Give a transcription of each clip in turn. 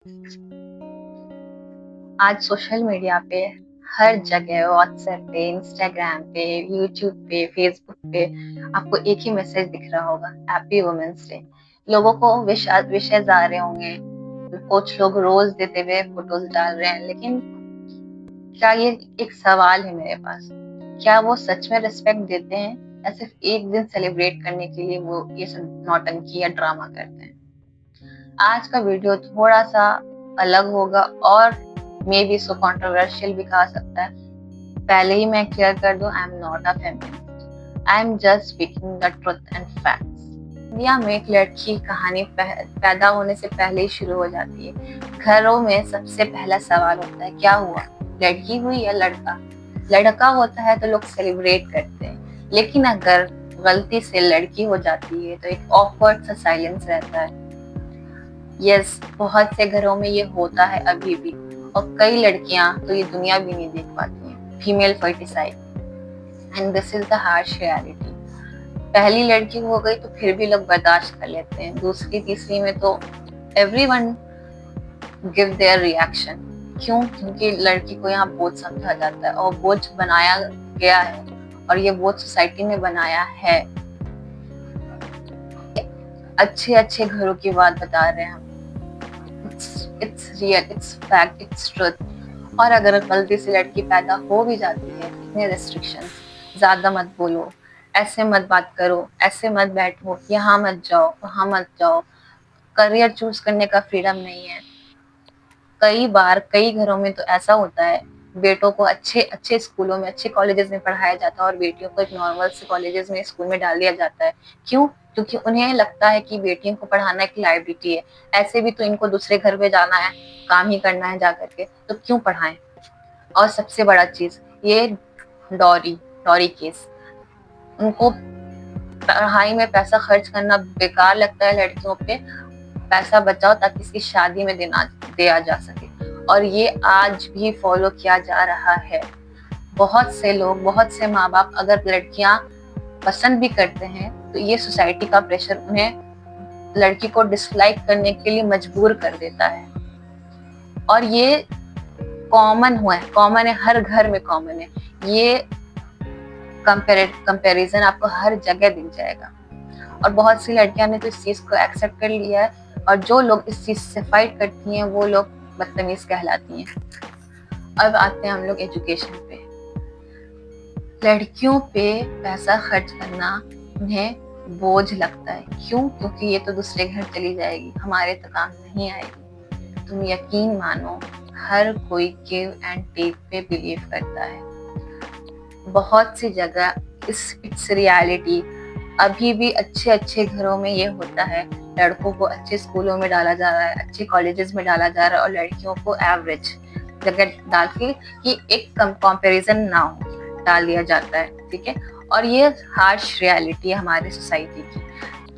आज social media पे हर जगह व्हाट्सएप पे, इंस्टाग्राम पे, यूट्यूब पे, फेसबुक पे आपको एक ही मैसेज दिख रहा होगा, हैप्पी वुमेन्स डे। लोगों को विशेष आ रहे होंगे, कुछ लोग रोज देते हुए फोटोज डाल रहे हैं, लेकिन क्या ये एक सवाल है मेरे पास, क्या वो सच में रिस्पेक्ट देते हैं या सिर्फ एक दिन सेलिब्रेट करने के लिए वो ये सब नौटंकी या ड्रामा करते हैं? आज का वीडियो थोड़ा सा अलग होगा और मे बी सो कंट्रोवर्शियल भी कहा सकता है। पहले ही मैं क्लियर कर दूं, I am not a feminist, I am just speaking the truth and facts. India में एक लड़की कहानी पैदा होने से पहले ही शुरू हो जाती है। घरों में सबसे पहला सवाल होता है, क्या हुआ, लड़की हुई या लड़का? लड़का होता है तो लोग सेलिब्रेट करते हैं, लेकिन अगर गलती से लड़की हो जाती है तो एक ऑकवर्ड सा साइलेंस रहता है। यस, बहुत से घरों में ये होता है अभी भी, और कई लड़कियां तो ये दुनिया भी नहीं देख पाती हैं। Female foeticide, and this is the harsh reality. पहली लड़की हो गई तो फिर भी लोग बर्दाश्त कर लेते हैं, दूसरी तीसरी में तो एवरीवन गिव देयर रिएक्शन। क्यों? क्योंकि लड़की को यहाँ बोझ समझा जाता है और बोझ बनाया गया है, और ये बोझ सोसाइटी ने बनाया है। अच्छे अच्छे घरों की बात बता रहे हैं हम, it's real, it's fact, it's truth. और अगर गलती से लड़की पैदा हो भी जाती है, इतने रेस्ट्रिक्शंस, ज्यादा मत बोलो, ऐसे मत बात करो, ऐसे मत बैठो, यहाँ मत जाओ, वहां मत जाओ, करियर चूज करने का फ्रीडम नहीं है। कई बार कई घरों में तो ऐसा होता है, बेटों को अच्छे अच्छे स्कूलों में, अच्छे कॉलेजेस में पढ़ाया जाता है और बेटियों को एक नॉर्मल से कॉलेजेस में, स्कूल में डाल दिया जाता है। क्यों? क्योंकि उन्हें लगता है कि बेटियों को पढ़ाना एक लाइबिलिटी है, ऐसे भी तो इनको दूसरे घर पे जाना है, काम ही करना है जा करके, तो क्यों पढ़ाएं? और सबसे बड़ा चीज, ये डॉरी डॉरी केस, उनको पढ़ाई में पैसा खर्च करना बेकार लगता है लड़कियों पे। पैसा बचाओ ताकि इसकी शादी में दिया जा सके, और ये आज भी फॉलो किया जा रहा है। बहुत से लोग, बहुत से माँ बाप अगर लड़कियां पसंद भी करते हैं तो ये सोसाइटी का प्रेशर उन्हें लड़की को डिसलाइक करने के लिए मजबूर कर देता है। और ये कॉमन है, हर घर में कॉमन है। ये कंपैरिजन आपको हर जगह दिख जाएगा, और बहुत सी लड़कियां ने तो इस चीज को एक्सेप्ट कर लिया है, और जो लोग इस चीज से फाइट करती हैं वो लोग बदतमीज कहलाती हैं। अब आते हैं हम लोग एजुकेशन पे। लड़कियों पे पैसा खर्च करना उन्हें बोझ लगता है। क्यों? क्योंकि ये तो दूसरे घर चली जाएगी, हमारे तो काम नहीं आएगी। तुम यकीन मानो, हर कोई गिव एंड टेक पे बिलीव करता है। बहुत सी जगह इट्स रियलिटी। अभी भी अच्छे अच्छे घरों में ये होता है, लड़कों को अच्छे स्कूलों में डाला जा रहा है, अच्छे कॉलेजेस में डाला जा रहा है, और लड़कियों को एवरेज जगह डाल के कि एक कंपैरिजन ना हो, डाल दिया जाता है। ठीक है, और ये हार्श रियलिटी है हमारी सोसाइटी की।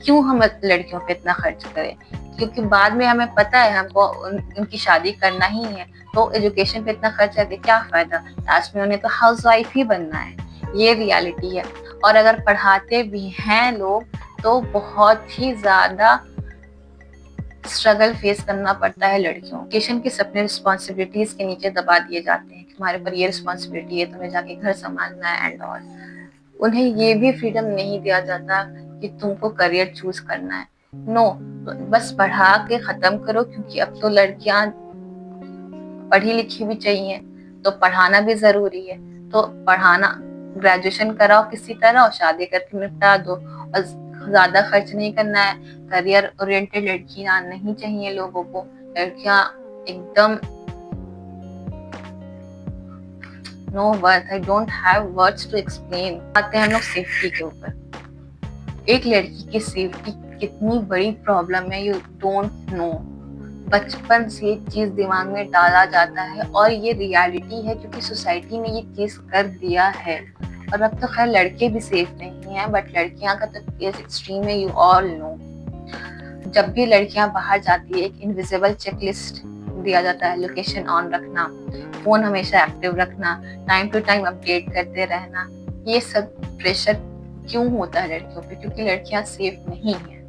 क्यों हम लड़कियों पे इतना खर्च करें? क्योंकि बाद में हमें पता है हमको उनकी शादी करना ही है, तो एजुकेशन पे इतना खर्च करके क्या फायदा? लास्ट में उन्हें तो हाउस वाइफ ही बनना है। ये रियलिटी है। और अगर पढ़ाते भी हैं लोग तो बहुत ही ज्यादा स्ट्रगल फेस करना पड़ता है लड़कियों। एजुकेशन के सपने रिस्पॉन्सिबिलिटीज के नीचे दबा दिए जाते हैं कि तुम्हारे पर ये रिस्पॉन्सिबिलिटी है, तुम्हें जाके घर संभालना है एंड ऑल। उन्हें ये भी फ्रीडम नहीं दिया जाता कि तुमको करियर चूज करना है। नो, बस पढ़ा के खत्म करो, क्योंकि अब तो लड़कियां पढ़ी लिखी भी चाहिए, तो पढ़ाना भी जरूरी है। तो पढ़ाना, ग्रेजुएशन कराओ किसी तरह और शादी करके निपटा दो, और ज्यादा खर्च नहीं करना है। करियर ओरिएंटेड लड़कियां नहीं चाहिए लोगों को। लड़कियां एकदम no worth, I don't have words to explain. आते हैं हम लोग सेफ्टी के ऊपर। एक लड़की की सेफ्टी कितनी बड़ी प्रॉब्लम है, यू डोंट नो। बचपन से ये चीज दिमाग में डाला जाता है, और ये रियलिटी है क्योंकि सोसाइटी ने ये चीज कर दिया है। और अब तो खैर लड़के भी सेफ नहीं है, बट लड़कियां का तो केस एक्सट्रीम है, यू ऑल नो। जब भी लड़कियां बाहर जाती है, एक इनविजिबल चेकलिस्ट दिया जाता है, लोकेशन ऑन रखना, फोन हमेशा एक्टिव रखना, टाइम टू टाइम अपडेट करते रहना। ये सब प्रेशर क्यों होता है लड़कियों पे? क्योंकि लड़कियां सेफ नहीं है,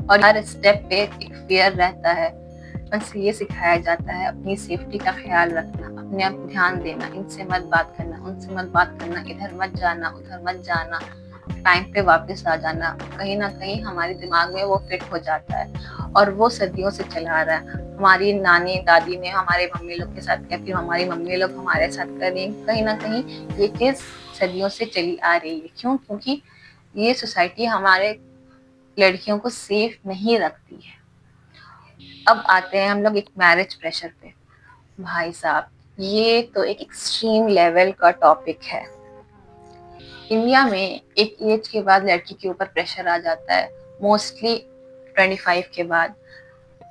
और हर स्टेप पे एक फियर रहता है बचपन से ये सिखाया जाता है अपनी सेफ्टी का ख्याल रखना, अपने आप ध्यान देना, इनसे मत बात करना, उनसे मत बात करना, इधर मत जाना, उधर मत जाना, टाइम पे वापस आ जाना। कहीं ना कहीं हमारे दिमाग में वो फिट हो जाता है और वो सदियों से चला रहा है। हमारी नानी दादी ने हमारे मम्मी लोग के साथ किया, फिर हमारी मम्मी लोग हमारे साथ कर रही हैं। कहीं ना कहीं ये चीज सदियों से चली आ रही है। क्यों? क्योंकि ये सोसाइटी हमारे लड़कियों को सेफ नहीं रखती है। अब आते हैं हम लोग एक मैरिज प्रेशर पे। भाई साहब, ये तो एक एक्सट्रीम लेवल का टॉपिक है। इंडिया में एक एज के बाद लड़की के ऊपर प्रेशर आ जाता है, मोस्टली 25 के बाद।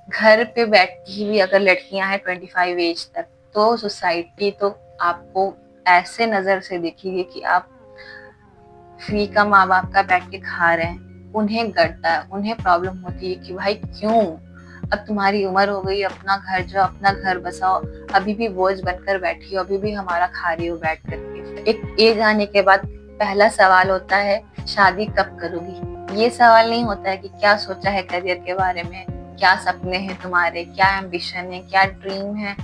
घर पे बैठी हुई अगर लड़कियां हैं 25 एज तक, तो सोसाइटी तो आपको ऐसे नजर से देखेगी कि आप फ्री का माँ बाप का बैठ के खा रहे हैं। उन्हें गड़ता है, उन्हें प्रॉब्लम होती है कि भाई क्यों, अब तुम्हारी उम्र हो गई, अपना घर जाओ, अपना घर बसाओ, अभी भी बोझ बनकर बैठी हो, अभी भी हमारा खा रही हो बैठ करके। एक एज आने के बाद पहला सवाल होता है शादी कब करोगी। ये सवाल नहीं होता है कि क्या सोचा है करियर के बारे में, क्या सपने हैं तुम्हारे, क्या एम्बिशन है, क्या ड्रीम है।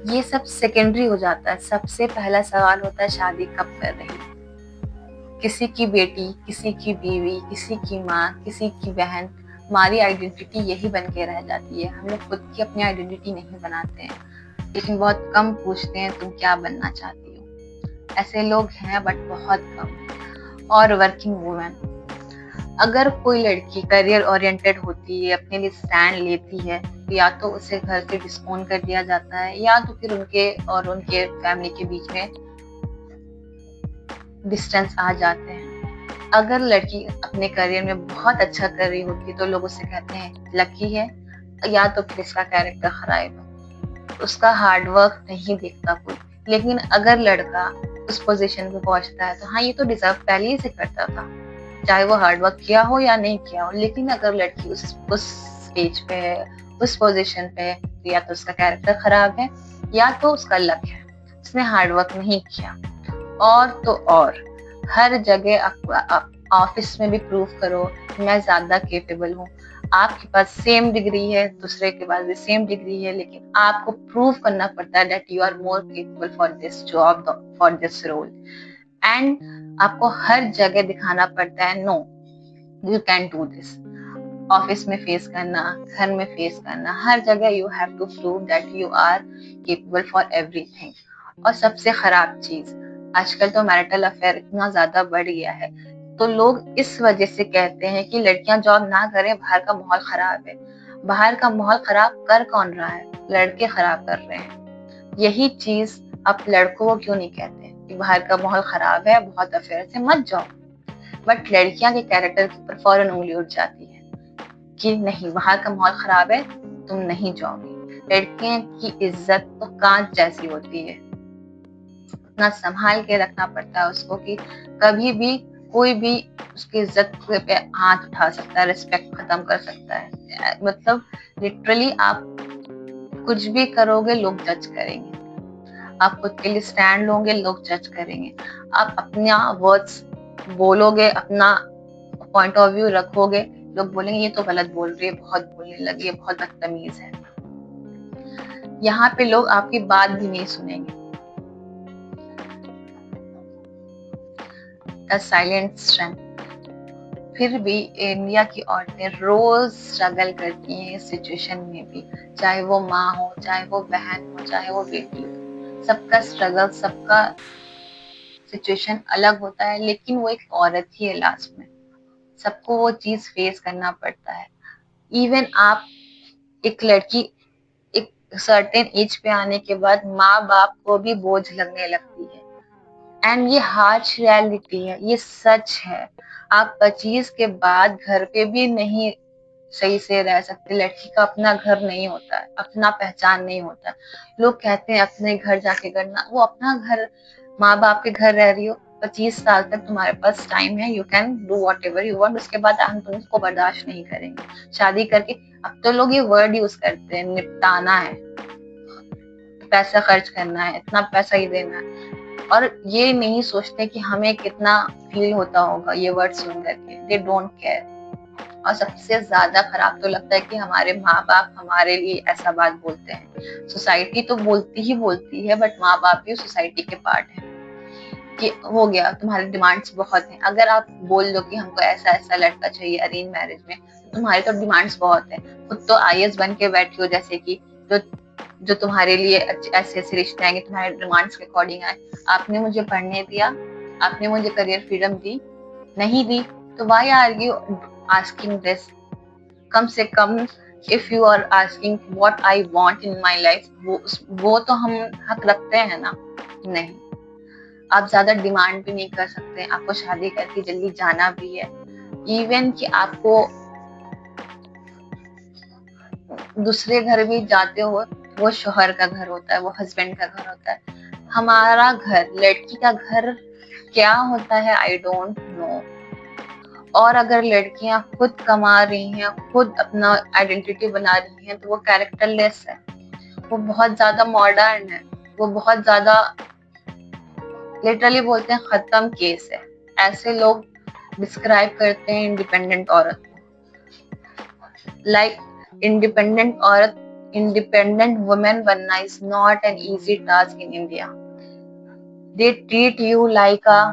ये सब सेकेंडरी हो जाता है। सबसे पहला सवाल होता है शादी कब कर रही है। किसी की बेटी, किसी की बीवी, किसी की माँ, किसी की बहन, हमारी आइडेंटिटी यही बन के रह जाती है। हम लोग खुद की अपनी आइडेंटिटी नहीं बनाते हैं, लेकिन बहुत कम पूछते हैं तुम क्या बनना चाहती हो। ऐसे लोग हैं बट बहुत कम। और वर्किंग वुमेन, अगर कोई लड़की करियर ओरिएंटेड होती है, अपने लिए स्टैंड लेती है, तो या तो उसे घर से डिस्कोन कर दिया जाता है, या तो फिर उनके और उनके फैमिली के बीच में डिस्टेंस आ जाते हैं। अगर लड़की अपने करियर में बहुत अच्छा कर रही होती है तो लोग उसे कहते हैं लकी है, या तो फिर इसका कैरेक्टर खराब है, उसका हार्डवर्क नहीं देखता कोई। लेकिन अगर लड़का उस पोजीशन पे पहुंचता है तो हाँ, ये तो डिजर्व पहले ही से करता था, चाहे वो हार्डवर्क किया हो या नहीं किया हो। लेकिन अगर लड़की उस स्टेज पे है, उस पोजीशन पे है, तो या तो उसका कैरेक्टर खराब है, या तो उसका लक है, उसने हार्डवर्क नहीं किया। और तो और हर जगह ऑफिस में भी प्रूव करो कि मैं ज्यादा केपेबल हूँ। आपके पास सेम डिग्री है, दूसरे के पास भी सेम डिग्री है, लेकिन आपको प्रूव करना पड़ता है that you are more capable for this job, for this role. And आपको हर जगह दिखाना पड़ता है no, you can do this. Office में फेस करना, घर में फेस करना, हर जगह you have to prove that you are capable for everything. और सबसे खराब चीज, आजकल तो मैरिटल अफेयर इतना ज्यादा बढ़ गया है, तो लोग इस वजह से कहते हैं कि लड़कियां जॉब ना करें, बाहर का माहौल खराब है। बाहर का माहौल खराब कर कौन रहा है? लड़के खराब कर रहे हैं। यही चीज आप लड़कों को क्यों नहीं कहते कि बाहर का माहौल खराब है, बहुत अफेयर से मत जाओ। बट लड़कियां के कैरेक्टर के ऊपर फौरन उंगली उठ जाती है कि नहीं, बाहर का माहौल खराब है, तुम नहीं जाओगी। लड़कियों की इज्जत तो कांच जैसी होती है, इतना संभाल के रखना पड़ता है उसको कि कभी भी कोई भी उसकी इज्जत पे हाथ उठा सकता है, रिस्पेक्ट खत्म कर सकता है। मतलब लिटरली आप कुछ भी करोगे लोग जज करेंगे, आप खुद के लिए स्टैंड लोगे लोग जज करेंगे, आप अपना वर्ड्स बोलोगे, अपना पॉइंट ऑफ व्यू रखोगे, लोग बोलेंगे ये तो गलत बोल रही है, बहुत बोलने लगी है, बहुत बदतमीज है। यहाँ पे लोग आपकी बात भी नहीं सुनेंगे। Silent strength. फिर भी इंडिया की औरतें रोज स्ट्रगल करती हैं इस सिचुएशन में भी, चाहे वो माँ हो, चाहे वो बहन हो, चाहे वो बेटी हो। सबका स्ट्रगल, सबका सिचुएशन अलग होता है, लेकिन वो एक औरत ही है लास्ट में, सबको वो चीज फेस करना पड़ता है। इवन आप एक लड़की एक सर्टेन एज पे आने के बाद माँ बाप को भी बोझ लगने लगती है। एंड ये हार्श रियलिटी है, ये सच है। आप 25 के बाद घर पे भी नहीं सही से रह सकते। लड़की का अपना घर नहीं होता है, अपना पहचान नहीं होता। लोग कहते हैं अपने घर जाके करना, वो अपना घर, माँ बाप के घर रह रही हो, 25 साल तक तुम्हारे पास टाइम है, you can do what ever you want. उसके बाद हम तुम उसको बर्दाश्त नहीं करेंगे शादी करके। अब तो लोग ये वर्ड यूज करते हैं, निपटाना है, पैसा खर्च करना है, इतना पैसा ही देना है, और ये नहीं सोचते कि हमें कितना फील होता होगा ये वर्ड सुन करके। They don't care. और सबसे ज्यादा खराब तो लगता है कि हमारे माँ बाप हमारे लिए ऐसा बात बोलते हैं। सोसाइटी तो बोलती है बट माँ बाप भी सोसाइटी के पार्ट है कि हो गया तुम्हारे डिमांड्स बहुत हैं। अगर आप बोल दो कि हमको ऐसा ऐसा लड़का चाहिए अरेंज मैरिज में, तो तुम्हारी तो डिमांड्स बहुत है। खुद तो आईएएस बन के बैठी हो, जैसे कि जो जो तुम्हारे लिए ऐसे ऐसे रिश्ते आएंगे तुम्हारे डिमांड्स के अकॉर्डिंग आए। आपने मुझे पढ़ने दिया, आपने मुझे करियर फ्रीडम दी, नहीं दी, तो why are you asking this? कम से कम if you are asking what I want in my life, वो तो हम हक रखते हैं ना। नहीं, आप ज्यादा डिमांड भी नहीं कर सकते। आपको शादी करके जल्दी जाना भी है। इवन कि आपको दूसरे घर भी जाते हो, वो शोहर का घर होता है, वो हस्बैंड का घर होता है। हमारा घर, लड़की का घर क्या होता है आई डोंट नो। और अगर लड़कियां खुद कमा रही हैं, खुद अपना आइडेंटिटी बना रही हैं, तो वो कैरेक्टरलेस है, वो बहुत ज्यादा मॉडर्न है, वो बहुत ज्यादा लिटरली बोलते हैं खत्म केस है। ऐसे लोग डिस्क्राइब करते हैं इंडिपेंडेंट औरत को। लाइक इंडिपेंडेंट वुमेन बनना is not an easy task in India. They treat you like अ,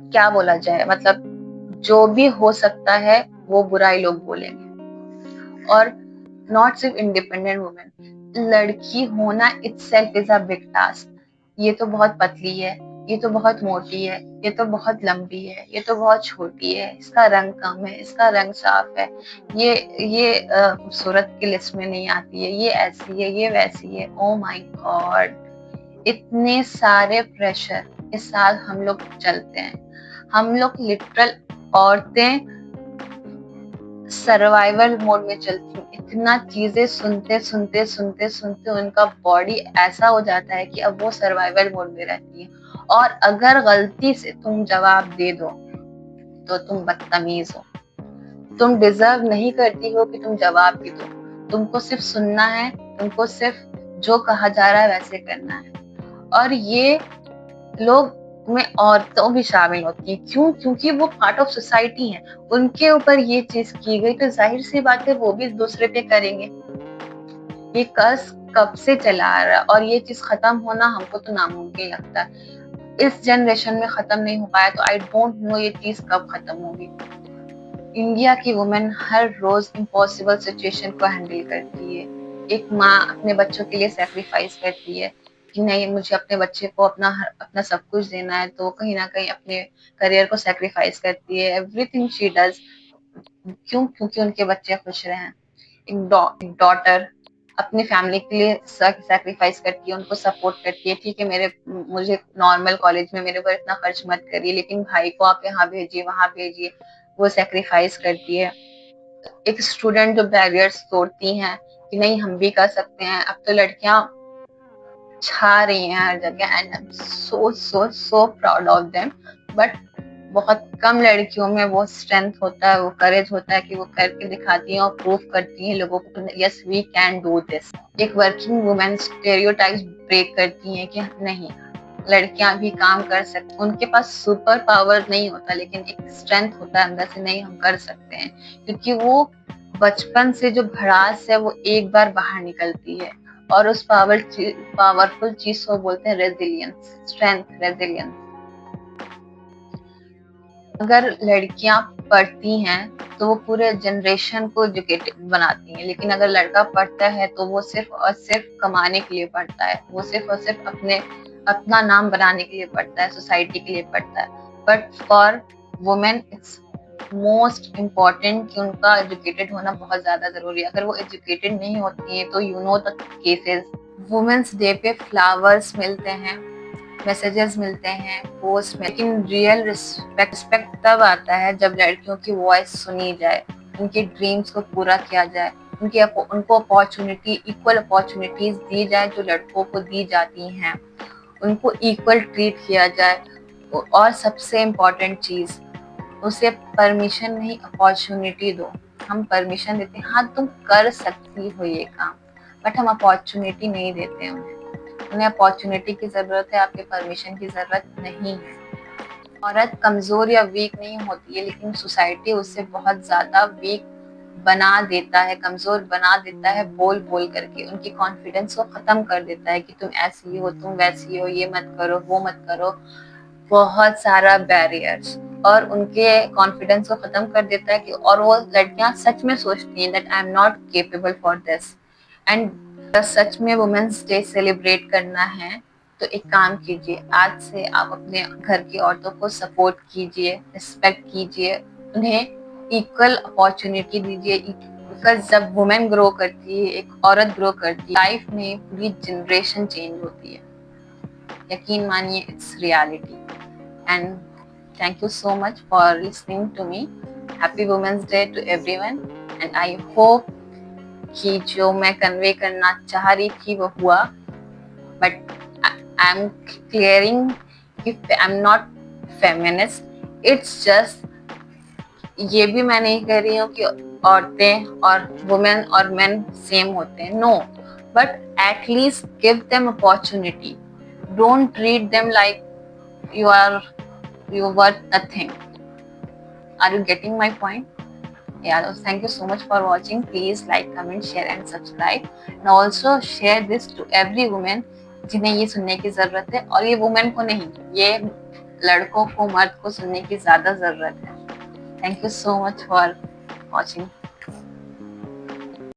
क्या बोला जाए, मतलब जो भी हो सकता है वो बुराई लोग बोलेंगे। और नॉट सिर्फ इंडिपेंडेंट वुमेन, लड़की होना itself is a big task. ये तो बहुत पतली है, ये तो बहुत मोटी है, ये तो बहुत लंबी है, ये तो बहुत छोटी है, इसका रंग कम है, इसका रंग साफ है, ये खूबसूरत की लिस्ट में नहीं आती है, ये ऐसी है, ये वैसी है। ओ माय गॉड, इतने सारे प्रेशर इस साल हम लोग चलते हैं। हम लोग लिटरल औरतें सर्वाइवल मोड में चलती हूँ। इतना चीजें सुनते उनका बॉडी ऐसा हो जाता है कि अब वो सर्वाइवल मोड में रहती है। और अगर गलती से तुम जवाब दे दो तो तुम बदतमीज हो। तुम डिजर्व नहीं करती हो कि तुम जवाब भी दो। तुमको सिर्फ सुनना है, तुमको सिर्फ जो कहा जा रहा है वैसे करना है। और ये लोग में औरतों भी शामिल होती हैं। क्यों? क्योंकि वो पार्ट ऑफ सोसाइटी हैं। उनके ऊपर ये चीज की गई तो जाहिर सी बात है वो भी दूसरे पे करेंगे। ये कर्ज कब से चला आ रहा है और ये चीज खत्म होना हमको तो नामुमकिन लगता है। इस जनरेशन में खत्म नहीं हो पाया तो आई डोंट नो ये चीज कब खत्म होगी। इंडिया की वुमेन हर रोज इम्पॉसिबल सिचुएशन को हैंडल करती है। एक माँ अपने बच्चों के लिए सेक्रीफाइस करती है कि नहीं, मुझे अपने बच्चे को अपना सब कुछ देना है, तो कहीं ना कहीं अपने करियर को सेक्रीफाइस करती है। Everything she does. क्यों? क्योंकि उनके बच्चे खुश रहें। एक डॉटर अपनी फैमिली के लिए सैक्रिफाइस करती है, उनको सपोर्ट करती है। ठीक है, मुझे नॉर्मल कॉलेज में मेरे ऊपर इतना खर्च मत करिए, लेकिन भाई को आप यहाँ भेजिए, वहां भेजिए, वो सैक्रिफाइस करती है। एक स्टूडेंट जो बैरियर्स तोड़ती हैं कि नहीं हम भी कर सकते हैं। अब तो लड़कियां छा रही हैं हर जगह and I am so so so proud of them. But बहुत कम लड़कियों में वो स्ट्रेंथ होता है, वो करेज होता है कि वो करके दिखाती हैं और प्रूव करती हैं लोगों को, yes we can do this. एक वर्किंग वुमेन स्टेरियोटाइप्स ब्रेक करती हैं कि नहीं, लड़कियां भी काम कर सकती। उनके पास सुपर पावर नहीं होता लेकिन एक स्ट्रेंथ होता है अंदर से, नहीं हम कर सकते हैं। क्योंकि वो बचपन से जो भड़ास है वो एक बार बाहर निकलती है। और उस पावरफुल चीज को बोलते हैं रेजिलियंस, स्ट्रेंथ, रेजिलियंस। अगर लड़कियां पढ़ती हैं तो वो पूरे जनरेशन को एजुकेटेड बनाती हैं, लेकिन अगर लड़का पढ़ता है तो वो सिर्फ और सिर्फ कमाने के लिए पढ़ता है, वो सिर्फ और सिर्फ अपना नाम बनाने के लिए पढ़ता है, सोसाइटी के लिए पढ़ता है। But for women it's most important कि उनका एजुकेटेड होना बहुत ज्यादा जरूरी है। अगर वो एजुकेटेड नहीं होती है तो you know the cases. Women's day पे फ्लावर्स मिलते हैं, मैसेजेस मिलते हैं, पोस्ट में, लेकिन रियल रिस्पेक्ट तब आता है जब लड़कियों की वॉइस सुनी जाए, उनके ड्रीम्स को पूरा किया जाए, उनको इक्वल अपॉर्चुनिटीज दी जाए जो लड़कों को दी जाती हैं, उनको इक्वल ट्रीट किया जाए। और सबसे इम्पोर्टेंट चीज, उसे परमिशन नहीं अपॉर्चुनिटी दो। हम परमिशन देते हैं, हाँ तुम कर सकती हो ये काम, बट हम अपॉर्चुनिटी नहीं देते उन्हें अपॉर्चुनिटी की जरूरत है, आपके परमिशन की जरूरत नहीं है। औरत कमजोर या वीक नहीं होती है, लेकिन सोसाइटी उसे बहुत ज्यादा वीक बना देता है, कमजोर बना देता है, बोल बोल करके उनकी कॉन्फिडेंस को खत्म कर देता है कि तुम ऐसी हो, तुम वैसी हो, ये मत करो, वो मत करो, बहुत सारा बैरियर्स, और उनके कॉन्फिडेंस को खत्म कर देता है कि, और वो लड़कियां सच में सोचती हैं that I am not capable for this. And such में वुमेन्स डे सेलिब्रेट करना है तो एक काम कीजिए, आज से आप अपने घर की औरतों को सपोर्ट कीजिए, रिस्पेक्ट कीजिए, उन्हें इक्वल अपॉर्चुनिटी दीजिए। बिकॉज जब वुमेन ग्रो करती है, एक औरत ग्रो करती है, लाइफ में पूरी जनरेशन चेंज होती है। यकीन मानिए, it's reality. And thank you so much for listening to me. Happy women's day to everyone. And I hope कि जो मैं कन्वे करना चाह रही थी वो हुआ, बट आई एम क्लियरिंग कि I am not feminist. It's just, ये भी मैं नहीं कह रही हूँ कि औरतें और वुमेन और मेन सेम होते हैं, no, but at least give them opportunity. Don't treat them like you were nothing. Are you getting my point? Yeah, thank you so much for watching. Please like, comment, share and subscribe, and also share this to every woman जिन्हें ये सुनने की जरूरत है, और ये women को नहीं, ये लड़कों को, मर्द को सुनने की ज्यादा जरूरत है। Thank you so much for watching.